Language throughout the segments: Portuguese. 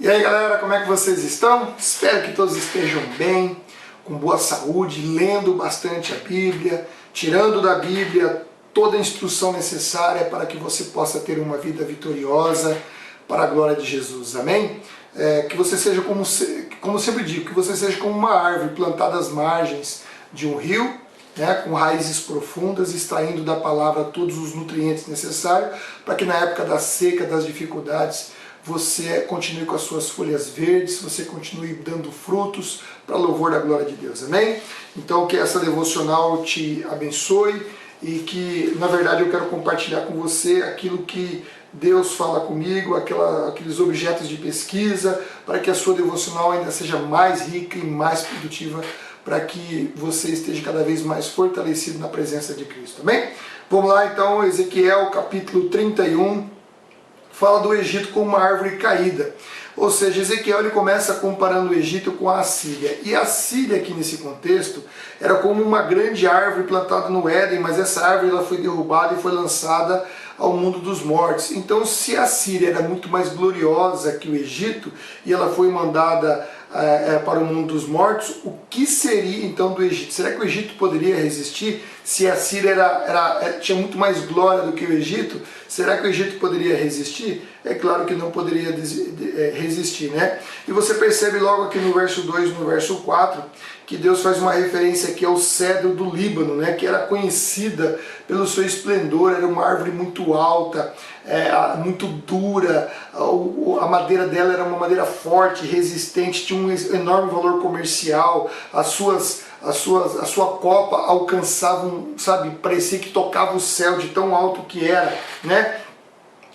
E aí galera, como é que vocês estão? Espero que todos estejam bem, com boa saúde, lendo bastante a Bíblia, tirando da Bíblia toda a instrução necessária para que você possa ter uma vida vitoriosa para a glória de Jesus, amém? Que você seja, como sempre digo, que você seja como uma árvore plantada às margens de um rio, com raízes profundas, extraindo da palavra todos os nutrientes necessários, para que na época da seca, das dificuldades, você continue com as suas folhas verdes, você continue dando frutos para louvor da glória de Deus, amém? Então que essa devocional te abençoe e que, na verdade, eu quero compartilhar com você aquilo que Deus fala comigo, aqueles objetos de pesquisa, para que a sua devocional ainda seja mais rica e mais produtiva, para que você esteja cada vez mais fortalecido na presença de Cristo, amém? Vamos lá então, Ezequiel capítulo 31, fala do Egito como uma árvore caída. Ou seja, Ezequiel ele começa comparando o Egito com a Assíria. E a Assíria aqui nesse contexto era como uma grande árvore plantada no Éden, mas essa árvore ela foi derrubada e foi lançada ao mundo dos mortos. Então, se a Assíria era muito mais gloriosa que o Egito, e ela foi mandada para o mundo dos mortos, o que seria então do Egito? Será que o Egito poderia resistir? Se a Síria tinha muito mais glória do que o Egito, será que o Egito poderia resistir? É claro que não poderia resistir, né? E você percebe logo aqui no verso 2 e no verso 4, que Deus faz uma referência aqui ao cedro do Líbano, né? Que era conhecida pelo seu esplendor, era uma árvore muito alta, muito dura, a madeira dela era uma madeira forte, resistente, tinha um enorme valor comercial, a sua copa alcançava, parecia que tocava o céu de tão alto que era, né?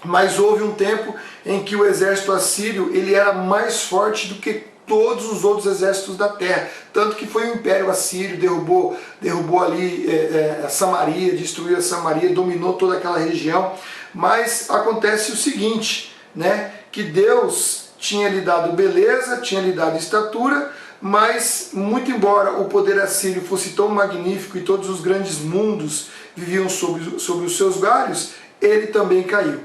Mas houve um tempo em que o exército assírio ele era mais forte do que todos os outros exércitos da terra, tanto que foi o Império Assírio, derrubou ali Samaria, destruiu a Samaria, dominou toda aquela região. Mas acontece o seguinte, né, que Deus tinha lhe dado beleza, tinha lhe dado estatura, mas muito embora o poder assírio fosse tão magnífico e todos os grandes mundos viviam sobre os seus galhos, ele também caiu.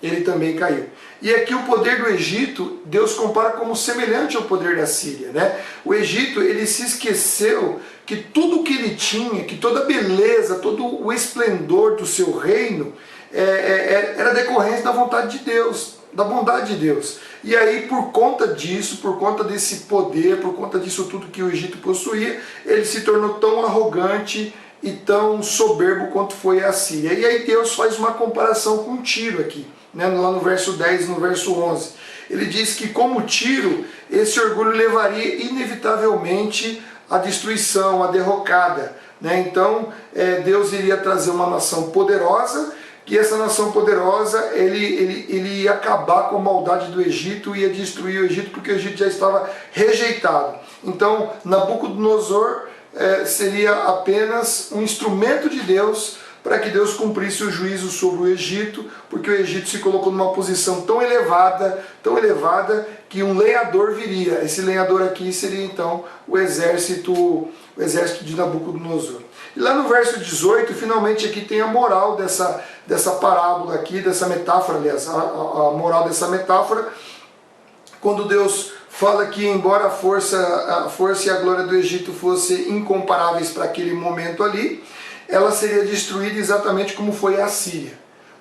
Ele também caiu. E aqui o poder do Egito, Deus compara como semelhante ao poder da Síria, né? O Egito, ele se esqueceu que tudo que ele tinha, que toda a beleza, todo o esplendor do seu reino era decorrente da vontade de Deus, da bondade de Deus. E aí, por conta disso, por conta desse poder, por conta disso tudo que o Egito possuía, ele se tornou tão arrogante e tão soberbo quanto foi a Síria. E aí Deus faz uma comparação com Tiro aqui, né, lá no verso 10 e no verso 11. Ele diz que como Tiro, esse orgulho levaria inevitavelmente à destruição, à derrocada, né? Então Deus iria trazer uma nação poderosa, e essa nação poderosa, ele ia acabar com a maldade do Egito, ia destruir o Egito, porque o Egito já estava rejeitado. Então Nabucodonosor seria apenas um instrumento de Deus para que Deus cumprisse o juízo sobre o Egito, porque o Egito se colocou numa posição tão elevada, que um lenhador viria. Esse lenhador aqui seria então o exército de Nabucodonosor. E lá no verso 18, finalmente aqui tem a moral dessa parábola aqui, dessa metáfora, aliás, a moral dessa metáfora, quando Deus fala que embora a força e a glória do Egito fossem incomparáveis para aquele momento ali, ela seria destruída exatamente como foi a Síria.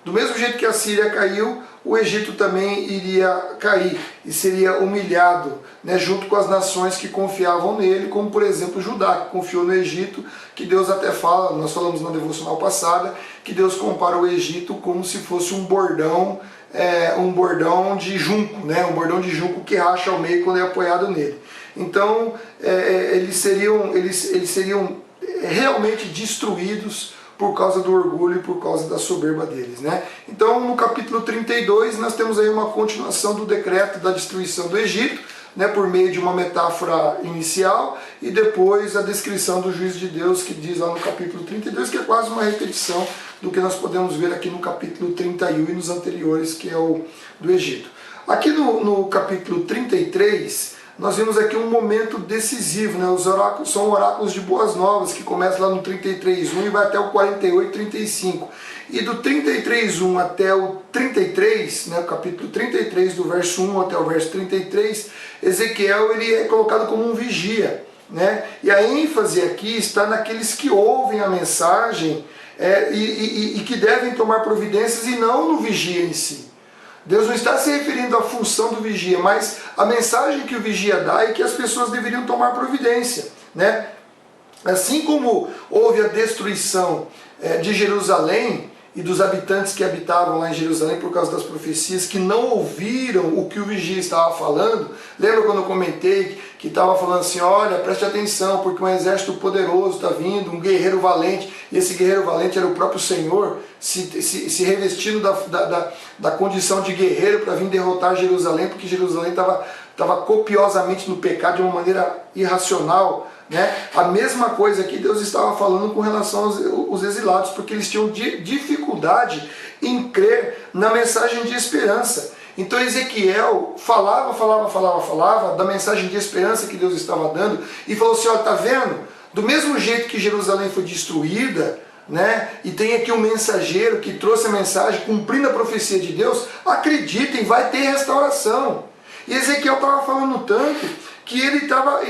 Do mesmo jeito que a Síria caiu, o Egito também iria cair e seria humilhado, né, junto com as nações que confiavam nele, como por exemplo Judá, que confiou no Egito, que Deus até fala, nós falamos na devocional passada, que Deus compara o Egito como se fosse um bordão de junco, né, um bordão de junco que racha ao meio quando é apoiado nele. Então eles seriam realmente destruídos por causa do orgulho e por causa da soberba deles, né? Então no capítulo 32 nós temos aí uma continuação do decreto da destruição do Egito, né, por meio de uma metáfora inicial, e depois a descrição do juízo de Deus, que diz lá no capítulo 32, que é quase uma repetição do que nós podemos ver aqui no capítulo 31 e nos anteriores, que é o do Egito. Aqui no capítulo 33, nós vimos aqui um momento decisivo, né? Os oráculos são oráculos de boas novas, que começa lá no 33:1 e vai até o 48:35. E do 33:1 até o 33, né, o capítulo 33, do verso 1 até o verso 33, Ezequiel ele é colocado como um vigia, né? E a ênfase aqui está naqueles que ouvem a mensagem e que devem tomar providências, e não no vigia em si. Deus não está se referindo à função do vigia, mas a mensagem que o vigia dá e que as pessoas deveriam tomar providência, né? Assim como houve a destruição de Jerusalém e dos habitantes que habitavam lá em Jerusalém por causa das profecias, que não ouviram o que o vigia estava falando. Lembra quando eu comentei que estava falando assim, olha, preste atenção, porque um exército poderoso está vindo, um guerreiro valente, e esse guerreiro valente era o próprio Senhor, se revestindo da condição de guerreiro para vir derrotar Jerusalém, porque Jerusalém estava copiosamente no pecado de uma maneira irracional, né? A mesma coisa que Deus estava falando com relação aos exilados, porque eles tinham dificuldade em crer na mensagem de esperança. Então Ezequiel falava da mensagem de esperança que Deus estava dando, e falou assim, olha, está vendo? Do mesmo jeito que Jerusalém foi destruída, né? E tem aqui um mensageiro que trouxe a mensagem, cumprindo a profecia de Deus, acreditem, vai ter restauração. E Ezequiel estava falando tanto que ele estava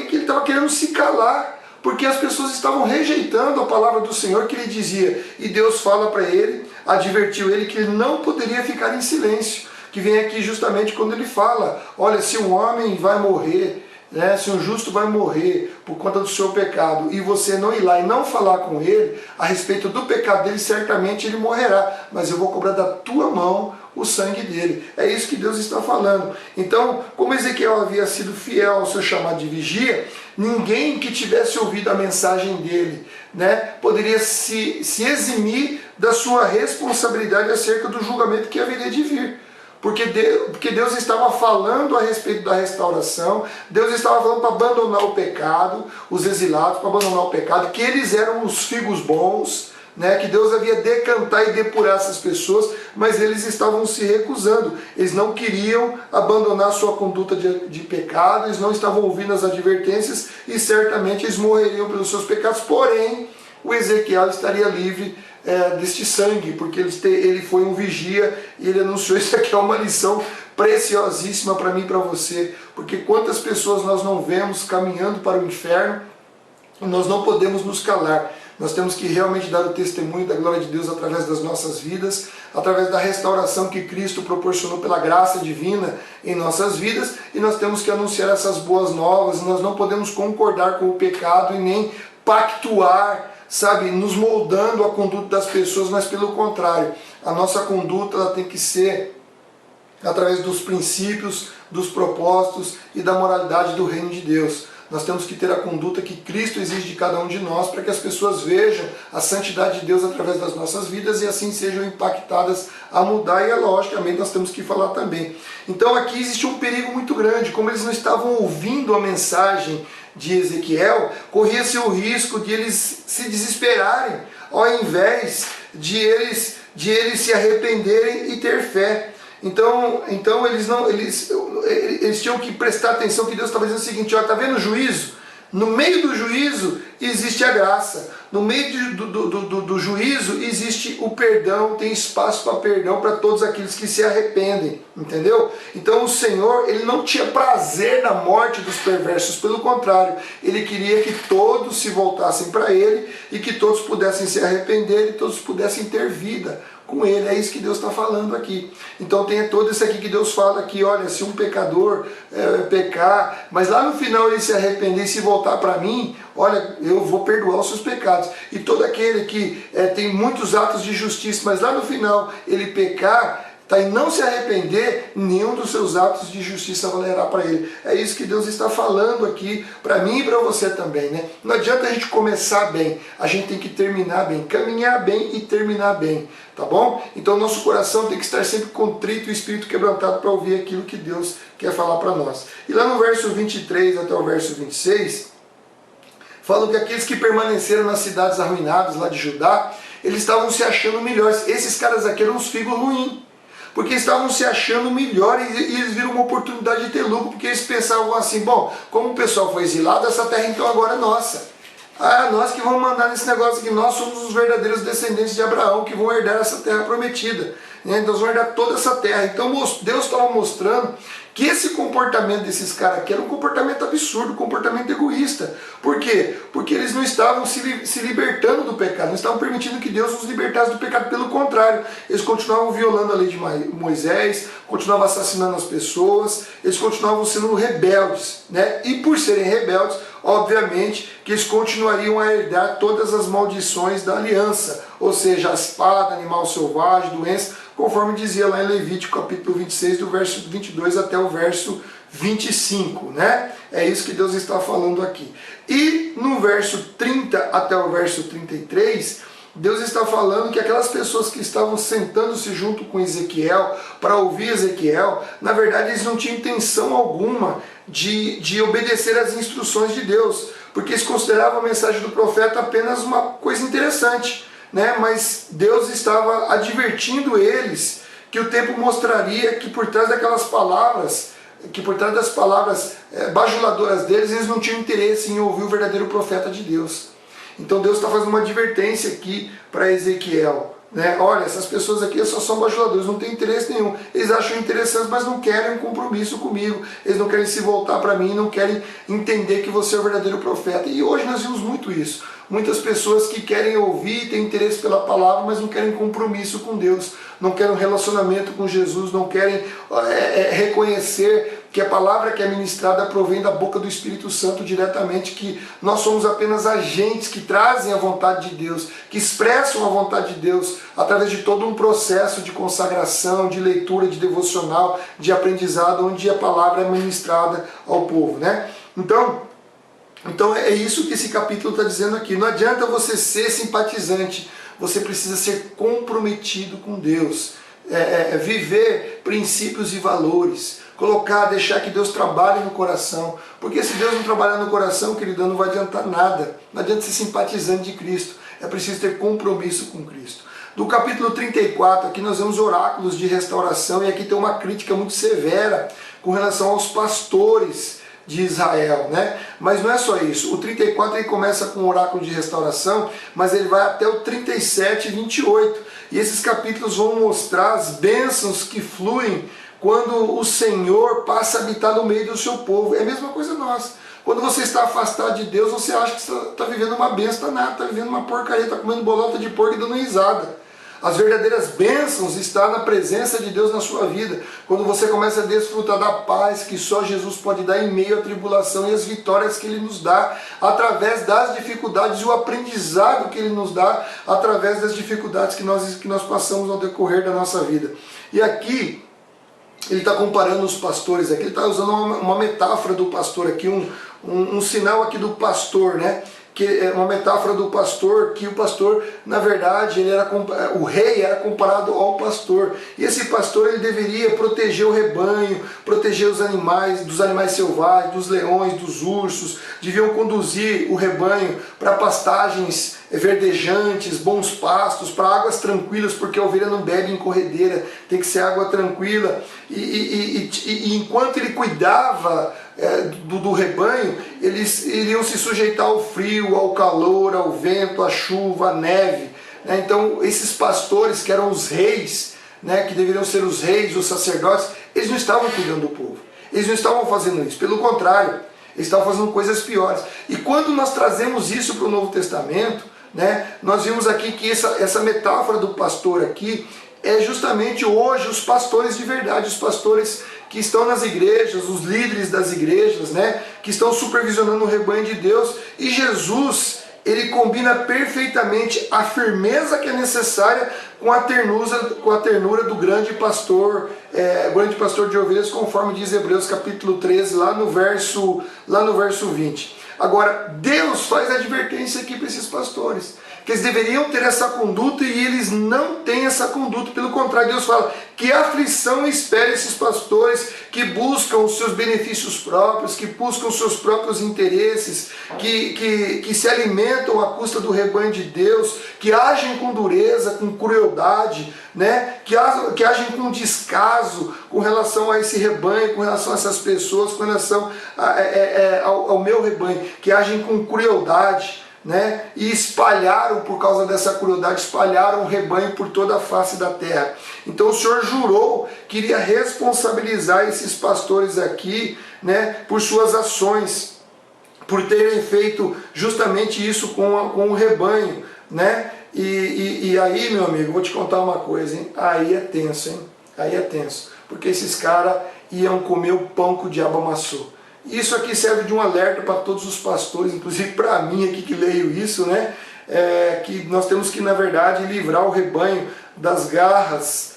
querendo se calar, porque as pessoas estavam rejeitando a palavra do Senhor que ele dizia. E Deus fala para ele, advertiu ele que ele não poderia ficar em silêncio, que vem aqui justamente quando ele fala, olha, se um homem vai morrer, né, se um justo vai morrer por conta do seu pecado, e você não ir lá e não falar com ele a respeito do pecado dele, certamente ele morrerá, mas eu vou cobrar da tua mão o sangue dele. É isso que Deus está falando. Então, como Ezequiel havia sido fiel ao seu chamado de vigia, ninguém que tivesse ouvido a mensagem dele, né, poderia se eximir da sua responsabilidade acerca do julgamento que haveria de vir. Porque Deus estava falando a respeito da restauração, Deus estava falando para abandonar o pecado, os exilados, para abandonar o pecado, que eles eram os figos bons, né, que Deus havia decantar e depurar essas pessoas, mas eles estavam se recusando. Eles não queriam abandonar sua conduta de pecado, eles não estavam ouvindo as advertências e certamente eles morreriam pelos seus pecados, porém o Ezequiel estaria livre deste sangue, porque ele foi um vigia e ele anunciou. Isso aqui é uma lição preciosíssima para mim e para você, porque quantas pessoas nós não vemos caminhando para o inferno e nós não podemos nos calar. Nós temos que realmente dar o testemunho da glória de Deus através das nossas vidas, através da restauração que Cristo proporcionou pela graça divina em nossas vidas, e nós temos que anunciar essas boas novas. Nós não podemos concordar com o pecado e nem pactuar, sabe, nos moldando a conduta das pessoas, mas pelo contrário, a nossa conduta ela tem que ser através dos princípios, dos propósitos e da moralidade do reino de Deus. Nós temos que ter a conduta que Cristo exige de cada um de nós, para que as pessoas vejam a santidade de Deus através das nossas vidas e assim sejam impactadas a mudar. E logicamente nós temos que falar também. Então aqui existe um perigo muito grande. Como eles não estavam ouvindo a mensagem de Ezequiel, corria-se o risco de eles se desesperarem, ao invés de eles se arrependerem e ter fé. Então eles tinham que prestar atenção que Deus estava dizendo o seguinte, ó, tá vendo o juízo? No meio do juízo existe a graça, no meio do juízo existe o perdão, tem espaço para perdão para todos aqueles que se arrependem, entendeu? Então o Senhor, ele não tinha prazer na morte dos perversos, pelo contrário, ele queria que todos se voltassem para ele e que todos pudessem se arrepender e todos pudessem ter vida com ele. É isso que Deus está falando aqui. Então tem todo isso aqui que Deus fala aqui, olha, se um pecador pecar, mas lá no final ele se arrepender e se voltar para mim, olha, eu vou perdoar os seus pecados. E todo aquele que tem muitos atos de justiça, mas lá no final ele pecar, tá, e não se arrepender, nenhum dos seus atos de justiça valerá para ele. É isso que Deus está falando aqui para mim e para você também, né? Não adianta a gente começar bem, a gente tem que terminar bem, caminhar bem e terminar bem, tá bom? Então nosso coração tem que estar sempre contrito e o espírito quebrantado para ouvir aquilo que Deus quer falar para nós. E lá no verso 23 até o verso 26, falam que aqueles que permaneceram nas cidades arruinadas lá de Judá, eles estavam se achando melhores. Esses caras aqui eram uns figos ruins, porque estavam se achando melhor e eles viram uma oportunidade de ter lucro, porque eles pensavam assim, bom, como o pessoal foi exilado, essa terra então agora é nossa. Ah, nós que vamos mandar nesse negócio aqui, nós somos os verdadeiros descendentes de Abraão que vão herdar essa terra prometida. Né? Então, nós vamos herdar toda essa terra. Então, Deus estava mostrando que esse comportamento desses caras aqui era um comportamento absurdo, um comportamento egoísta. Por quê? Porque eles não estavam se libertando do pecado, não estavam permitindo que Deus os libertasse do pecado. Pelo contrário, eles continuavam violando a lei de Moisés, continuavam assassinando as pessoas, eles continuavam sendo rebeldes. Né? E por serem rebeldes, obviamente que eles continuariam a herdar todas as maldições da aliança, ou seja, a espada, animal selvagem, doença, conforme dizia lá em Levítico capítulo 26, do verso 22 até o verso 25, né? É isso que Deus está falando aqui. E no verso 30 até o verso 33, Deus está falando que aquelas pessoas que estavam sentando-se junto com Ezequiel para ouvir Ezequiel, na verdade eles não tinham intenção alguma de obedecer às instruções de Deus, porque eles consideravam a mensagem do profeta apenas uma coisa interessante, né? Mas Deus estava advertindo eles que o tempo mostraria que por trás daquelas palavras, que por trás das palavras bajuladoras deles, eles não tinham interesse em ouvir o verdadeiro profeta de Deus. Então Deus está fazendo uma advertência aqui para Ezequiel. Né? Olha, essas pessoas aqui só são bajuladores, não têm interesse nenhum. Eles acham interessantes, mas não querem um compromisso comigo. Eles não querem se voltar para mim, não querem entender que você é o verdadeiro profeta. E hoje nós vimos muito isso. Muitas pessoas que querem ouvir, têm interesse pela palavra, mas não querem compromisso com Deus. Não querem um relacionamento com Jesus, não querem reconhecer que a palavra que é ministrada provém da boca do Espírito Santo diretamente, que nós somos apenas agentes que trazem a vontade de Deus, que expressam a vontade de Deus através de todo um processo de consagração, de leitura, de devocional, de aprendizado, onde a palavra é ministrada ao povo, né? Então é isso que esse capítulo está dizendo aqui. Não adianta você ser simpatizante, você precisa ser comprometido com Deus, viver princípios e valores, deixar que Deus trabalhe no coração, porque se Deus não trabalhar no coração, querido, não vai adiantar nada. Não adianta ser simpatizante de Cristo, é preciso ter compromisso com Cristo. Do capítulo 34, aqui nós vemos oráculos de restauração, e aqui tem uma crítica muito severa com relação aos pastores de Israel, né? Mas não é só isso. O 34 ele começa com o oráculo de restauração, mas ele vai até o 37 e 28. E esses capítulos vão mostrar as bênçãos que fluem quando o Senhor passa a habitar no meio do seu povo. É a mesma coisa nós. Quando você está afastado de Deus, você acha que está vivendo uma bênção, está nada, está vivendo uma porcaria, está comendo bolota de porco e dando risada. As verdadeiras bênçãos estão na presença de Deus na sua vida, quando você começa a desfrutar da paz que só Jesus pode dar em meio à tribulação e as vitórias que Ele nos dá através das dificuldades e o aprendizado que Ele nos dá através das dificuldades que nós passamos ao decorrer da nossa vida. E aqui ele está comparando os pastores, aqui ele está usando uma metáfora do pastor aqui, um sinal aqui do pastor, né? Que é uma metáfora do pastor, que o pastor, na verdade, o rei era comparado ao pastor. E esse pastor ele deveria proteger o rebanho, proteger os animais, dos animais selvagens, dos leões, dos ursos, deviam conduzir o rebanho para pastagens verdejantes, bons pastos, para águas tranquilas, porque a ovelha não bebe em corredeira, tem que ser água tranquila. E enquanto ele cuidava do rebanho, eles iriam se sujeitar ao frio, ao calor, ao vento, à chuva, à neve. Né? Então esses pastores que eram os reis, né, que deveriam ser os reis, os sacerdotes, eles não estavam cuidando do povo, eles não estavam fazendo isso, pelo contrário, eles estavam fazendo coisas piores. E quando nós trazemos isso para o Novo Testamento, né, nós vimos aqui que essa metáfora do pastor aqui é justamente hoje os pastores de verdade, os pastores que estão nas igrejas, os líderes das igrejas, né, que estão supervisionando o rebanho de Deus. E Jesus, ele combina perfeitamente a firmeza que é necessária com a ternura do grande pastor de ovelhas, conforme diz Hebreus capítulo 13, lá no verso 20. Agora, Deus faz advertência aqui para esses pastores, que eles deveriam ter essa conduta e eles não têm essa conduta. Pelo contrário, Deus fala que aflição espera esses pastores que buscam os seus benefícios próprios, que buscam os seus próprios interesses, que se alimentam à custa do rebanho de Deus, que agem com dureza, com crueldade, né? que agem com descaso com relação a esse rebanho, com relação a essas pessoas, com relação ao meu rebanho, que agem com crueldade, né? E espalharam, por causa dessa crueldade, espalharam o rebanho por toda a face da terra. Então o Senhor jurou que iria responsabilizar esses pastores aqui, né, por suas ações, por terem feito justamente isso com o rebanho, né? E aí, meu amigo, vou te contar uma coisa, hein? Aí é tenso, hein? Aí é tenso, porque esses caras iam comer o pão que o diabo amassou. Isso aqui serve de um alerta para todos os pastores, inclusive para mim aqui que leio isso, né? Que nós temos que, na verdade, livrar o rebanho das garras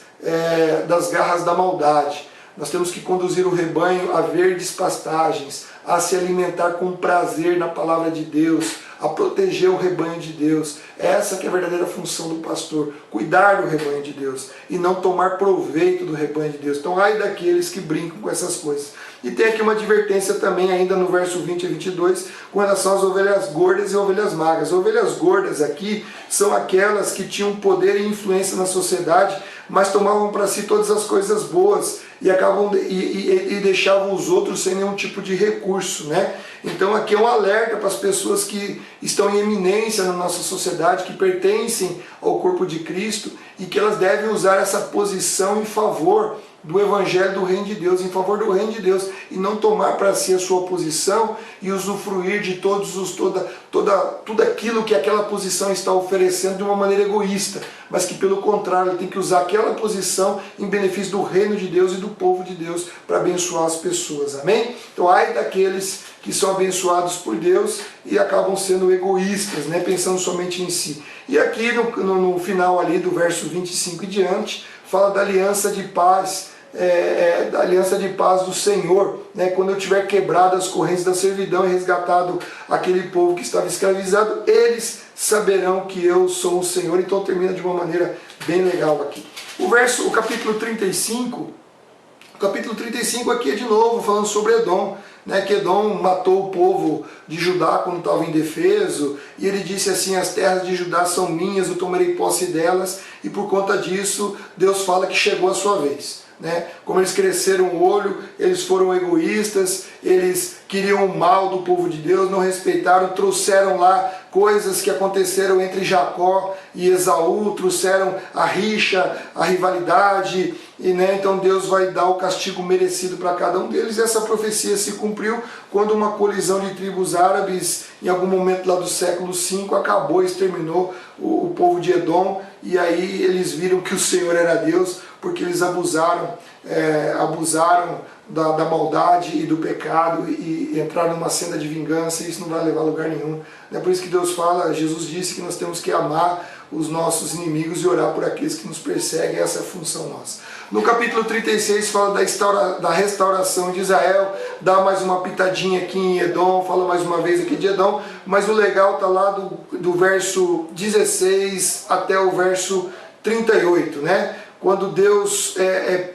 da maldade. Nós temos que conduzir o rebanho a verdes pastagens, a se alimentar com prazer na palavra de Deus, a proteger o rebanho de Deus. Essa que é a verdadeira função do pastor, cuidar do rebanho de Deus e não tomar proveito do rebanho de Deus. Então, ai daqueles que brincam com essas coisas. E tem aqui uma advertência também, ainda no verso 20 a 22, com relação às ovelhas gordas e ovelhas magras. As ovelhas gordas aqui são aquelas que tinham poder e influência na sociedade, mas tomavam para si todas as coisas boas e deixavam os outros sem nenhum tipo de recurso, né? Então aqui é um alerta para as pessoas que estão em eminência na nossa sociedade, que pertencem ao corpo de Cristo e que elas devem usar essa posição em favor do Evangelho do Reino de Deus, em favor do Reino de Deus, e não tomar para si a sua posição e usufruir de tudo aquilo que aquela posição está oferecendo de uma maneira egoísta, mas que pelo contrário ele tem que usar aquela posição em benefício do Reino de Deus e do povo de Deus para abençoar as pessoas, amém? Então ai daqueles que são abençoados por Deus e acabam sendo egoístas, né, pensando somente em si. E aqui no final ali do verso 25 e diante, fala da aliança de paz, da aliança de paz do Senhor, né? Quando eu tiver quebrado as correntes da servidão e resgatado aquele povo que estava escravizado, eles saberão que eu sou o Senhor. Então termina de uma maneira bem legal aqui. O capítulo 35 aqui é de novo falando sobre Edom, né, que Edom matou o povo de Judá quando estava indefeso, e ele disse assim: as terras de Judá são minhas, eu tomarei posse delas, e por conta disso Deus fala que chegou a sua vez. Né? Como eles cresceram o olho, eles foram egoístas, eles queriam o mal do povo de Deus, não respeitaram, trouxeram lá coisas que aconteceram entre Jacó e Esaú, trouxeram a rixa, a rivalidade, né? Então Deus vai dar o castigo merecido para cada um deles. E essa profecia se cumpriu quando uma colisão de tribos árabes, em algum momento lá do século V, acabou e exterminou o povo de Edom, e aí eles viram que o Senhor era Deus, porque eles abusaram da maldade e do pecado e entraram numa senda de vingança, e isso não vai levar a lugar nenhum. É por isso que Deus fala, Jesus disse que nós temos que amar os nossos inimigos e orar por aqueles que nos perseguem. Essa é a função nossa. No capítulo 36 fala da restauração de Israel, dá mais uma pitadinha aqui em Edom, fala mais uma vez aqui de Edom, mas o legal está lá do verso 16 até o verso 38, né? Quando Deus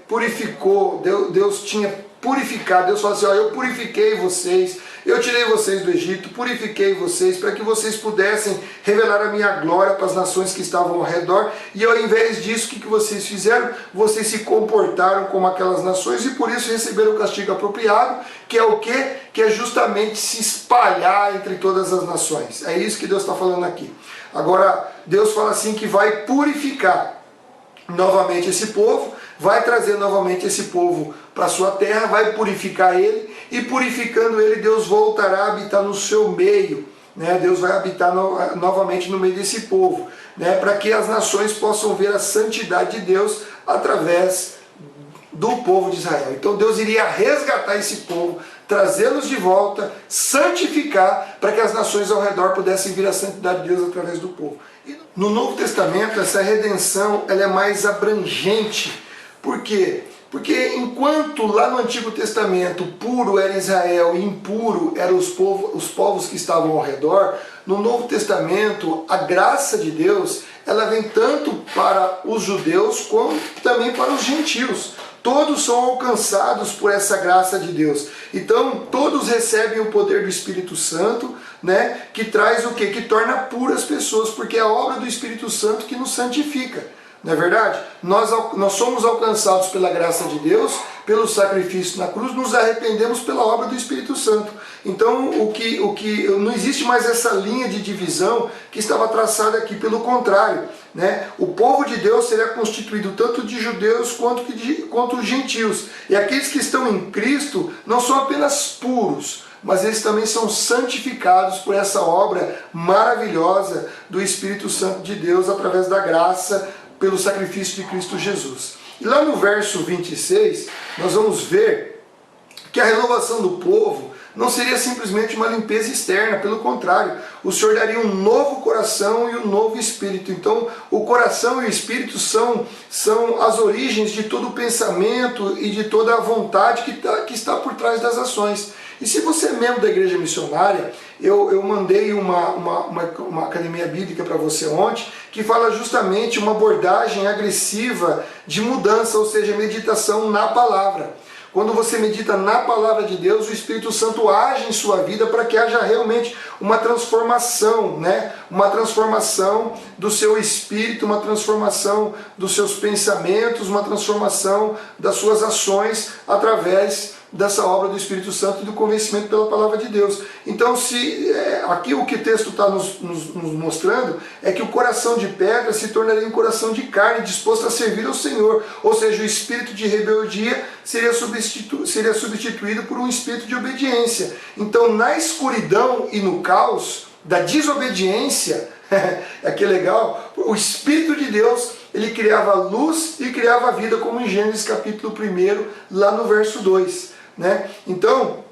purificou, Deus tinha purificado, Deus falou assim: ó, eu purifiquei vocês, eu tirei vocês do Egito, purifiquei vocês para que vocês pudessem revelar a minha glória para as nações que estavam ao redor, e ao invés disso, o que vocês fizeram? Vocês se comportaram como aquelas nações e por isso receberam o castigo apropriado, que é o quê? Que é justamente se espalhar entre todas as nações. É isso que Deus está falando aqui. Agora, Deus fala assim que vai purificar novamente esse povo, vai trazer novamente esse povo para a sua terra, vai purificar ele, e purificando ele, Deus voltará a habitar no seu meio, né? Deus vai habitar novamente no meio desse povo, né? Para que as nações possam ver a santidade de Deus através do povo de Israel. Então Deus iria resgatar esse povo, trazê-los de volta, santificar, para que as nações ao redor pudessem ver a santidade de Deus através do povo. E no Novo Testamento, essa redenção ela é mais abrangente. Por quê? Porque enquanto lá no Antigo Testamento puro era Israel e impuro eram os povos que estavam ao redor, no Novo Testamento a graça de Deus ela vem tanto para os judeus como também para os gentios. Todos são alcançados por essa graça de Deus. Então todos recebem o poder do Espírito Santo, né, que traz o quê? Que torna puras pessoas, porque é a obra do Espírito Santo que nos santifica. não é verdade? Nós somos alcançados pela graça de Deus, pelo sacrifício na cruz, nos arrependemos pela obra do Espírito Santo. Então não existe mais essa linha de divisão que estava traçada aqui, pelo contrário, né? O povo de Deus será constituído tanto de judeus quanto gentios. E aqueles que estão em Cristo não são apenas puros, mas eles também são santificados por essa obra maravilhosa do Espírito Santo de Deus, através da graça, pelo sacrifício de Cristo Jesus. E lá no verso 26, nós vamos ver que a renovação do povo não seria simplesmente uma limpeza externa, pelo contrário, o Senhor daria um novo coração e um novo espírito. Então, o coração e o espírito são as origens de todo o pensamento e de toda a vontade que está por trás das ações. E se você é membro da igreja missionária, eu mandei uma academia bíblica para você ontem, que fala justamente uma abordagem agressiva de mudança, ou seja, meditação na palavra. Quando você medita na palavra de Deus, o Espírito Santo age em sua vida para que haja realmente uma transformação, né? Uma transformação do seu espírito, uma transformação dos seus pensamentos, uma transformação das suas ações através dessa obra do Espírito Santo e do convencimento pela palavra de Deus. Então, aqui o que o texto está nos mostrando é que o coração de pedra se tornaria um coração de carne, disposto a servir ao Senhor. Ou seja, o espírito de rebeldia seria substituído por um espírito de obediência. Então, na escuridão e no caos da desobediência, é que legal, o Espírito de Deus, ele criava luz e criava vida, como em Gênesis capítulo 1, lá no verso 2. Né? Então,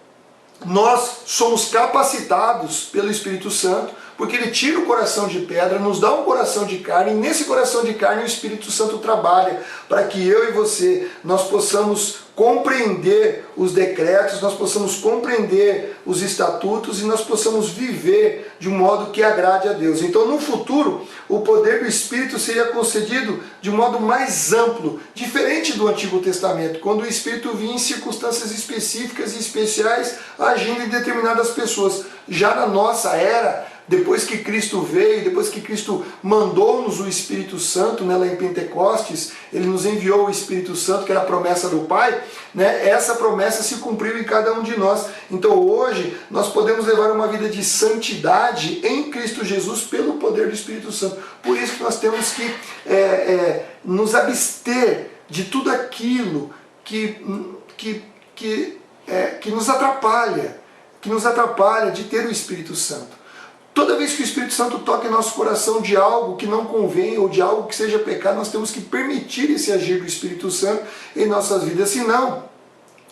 nós somos capacitados pelo Espírito Santo, porque ele tira o coração de pedra, nos dá um coração de carne, e nesse coração de carne o Espírito Santo trabalha para que eu e você, nós possamos compreender os decretos, nós possamos compreender os estatutos e nós possamos viver de um modo que agrade a Deus. Então, no futuro, o poder do Espírito seria concedido de um modo mais amplo, diferente do Antigo Testamento, quando o Espírito vinha em circunstâncias específicas e especiais, agindo em determinadas pessoas. Já na nossa era, depois que Cristo veio, depois que Cristo mandou-nos o Espírito Santo, né, lá em Pentecostes, ele nos enviou o Espírito Santo, que era a promessa do Pai, né, essa promessa se cumpriu em cada um de nós. Então hoje nós podemos levar uma vida de santidade em Cristo Jesus pelo poder do Espírito Santo. Por isso que nós temos que nos abster de tudo aquilo que nos atrapalha, de ter o Espírito Santo. Toda vez que o Espírito Santo toca em nosso coração de algo que não convém ou de algo que seja pecado, nós temos que permitir esse agir do Espírito Santo em nossas vidas. Senão,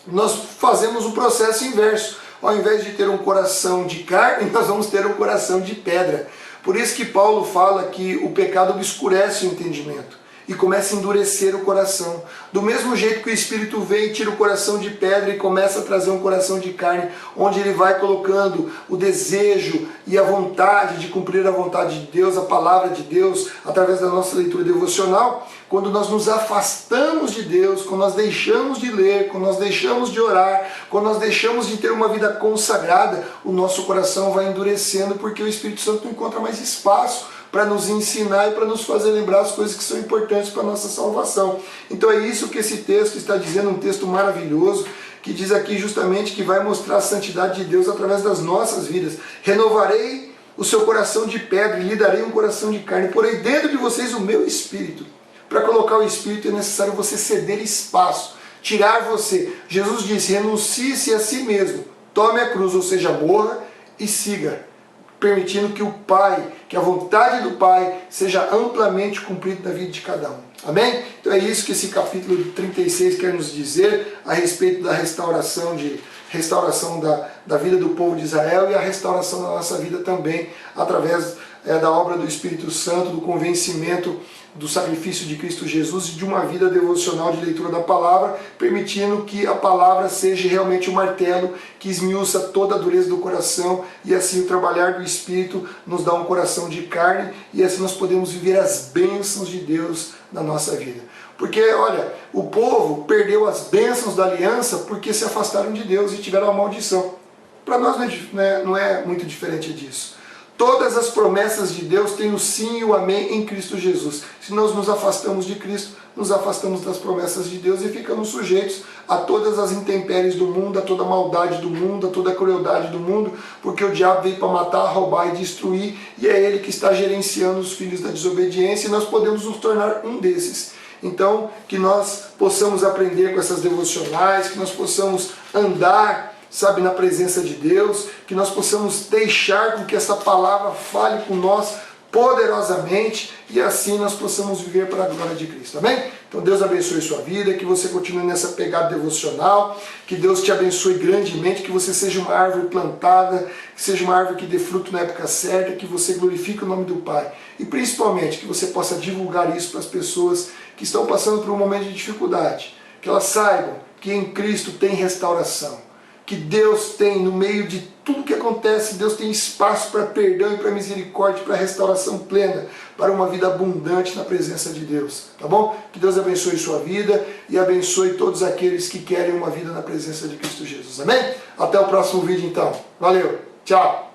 nós fazemos o processo inverso. Ao invés de ter um coração de carne, nós vamos ter um coração de pedra. Por isso que Paulo fala que o pecado obscurece o entendimento e começa a endurecer o coração. Do mesmo jeito que o Espírito vem e tira o coração de pedra e começa a trazer um coração de carne, onde ele vai colocando o desejo e a vontade de cumprir a vontade de Deus, a palavra de Deus, através da nossa leitura devocional. Quando nós nos afastamos de Deus, quando nós deixamos de ler, quando nós deixamos de orar, quando nós deixamos de ter uma vida consagrada, o nosso coração vai endurecendo, porque o Espírito Santo não encontra mais espaço para nos ensinar e para nos fazer lembrar as coisas que são importantes para a nossa salvação. Então é isso que esse texto está dizendo, um texto maravilhoso, que diz aqui justamente que vai mostrar a santidade de Deus através das nossas vidas. Renovarei o seu coração de pedra e lhe darei um coração de carne, porém dentro de vocês o meu Espírito. Para colocar o Espírito é necessário você ceder espaço, tirar você. Jesus disse, renuncie-se a si mesmo, tome a cruz, ou seja, morra e siga, permitindo que o Pai, que a vontade do Pai seja amplamente cumprida na vida de cada um. Amém? Então é isso que esse capítulo 36 quer nos dizer a respeito da restauração da vida do povo de Israel e a restauração da nossa vida também através da obra do Espírito Santo, do convencimento do sacrifício de Cristo Jesus e de uma vida devocional de leitura da palavra, permitindo que a palavra seja realmente um martelo que esmiuça toda a dureza do coração e assim o trabalhar do Espírito nos dá um coração de carne e assim nós podemos viver as bênçãos de Deus na nossa vida. Porque, olha, o povo perdeu as bênçãos da aliança porque se afastaram de Deus e tiveram a maldição. Para nós não é muito diferente disso. Todas as promessas de Deus têm o sim e o amém em Cristo Jesus. Se nós nos afastamos de Cristo, nos afastamos das promessas de Deus e ficamos sujeitos a todas as intempéries do mundo, a toda a maldade do mundo, a toda a crueldade do mundo, porque o diabo veio para matar, roubar e destruir, e é ele que está gerenciando os filhos da desobediência, e nós podemos nos tornar um desses. Então, que nós possamos aprender com essas devocionais, que nós possamos andar, sabe, na presença de Deus, que nós possamos deixar com que essa palavra fale com nós poderosamente e assim nós possamos viver para a glória de Cristo, amém? Então Deus abençoe sua vida, que você continue nessa pegada devocional, que Deus te abençoe grandemente, que você seja uma árvore plantada, que seja uma árvore que dê fruto na época certa, que você glorifique o nome do Pai e principalmente que você possa divulgar isso para as pessoas que estão passando por um momento de dificuldade, que elas saibam que em Cristo tem restauração, que Deus tem, no meio de tudo que acontece, Deus tem espaço para perdão e para misericórdia, para restauração plena, para uma vida abundante na presença de Deus, tá bom? Que Deus abençoe sua vida e abençoe todos aqueles que querem uma vida na presença de Cristo Jesus, amém? Até o próximo vídeo então, valeu, tchau!